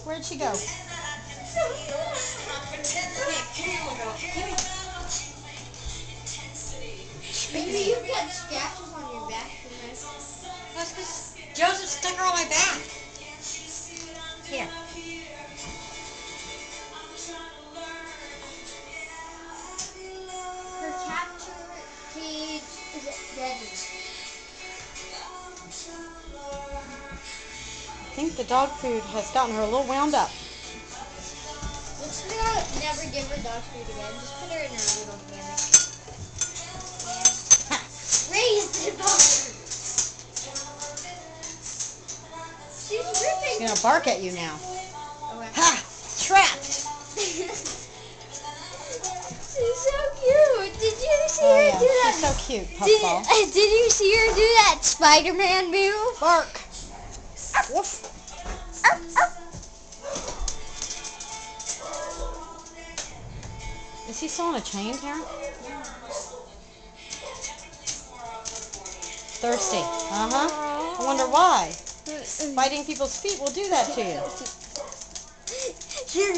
Where'd she go? Maybe you've got scratches on your back from this. That's because Joseph stuck her on my back. Here. Her capture page is ready. I think the dog food has gotten her a little wound up. Let's never give her dog food again. Just put her in her little hammock. Raise the dog. She's ripping. She's gonna bark at you now. Okay. Ha! Trapped! She's so cute. Did you see Oh her yeah, do that? she's so cute, Puffball. Did you see her do that Spider-Man move? Bark! Woof! Is he still on a chain, Karen? Thirsty. Uh-huh. I wonder why. Biting people's feet will do that to you. You're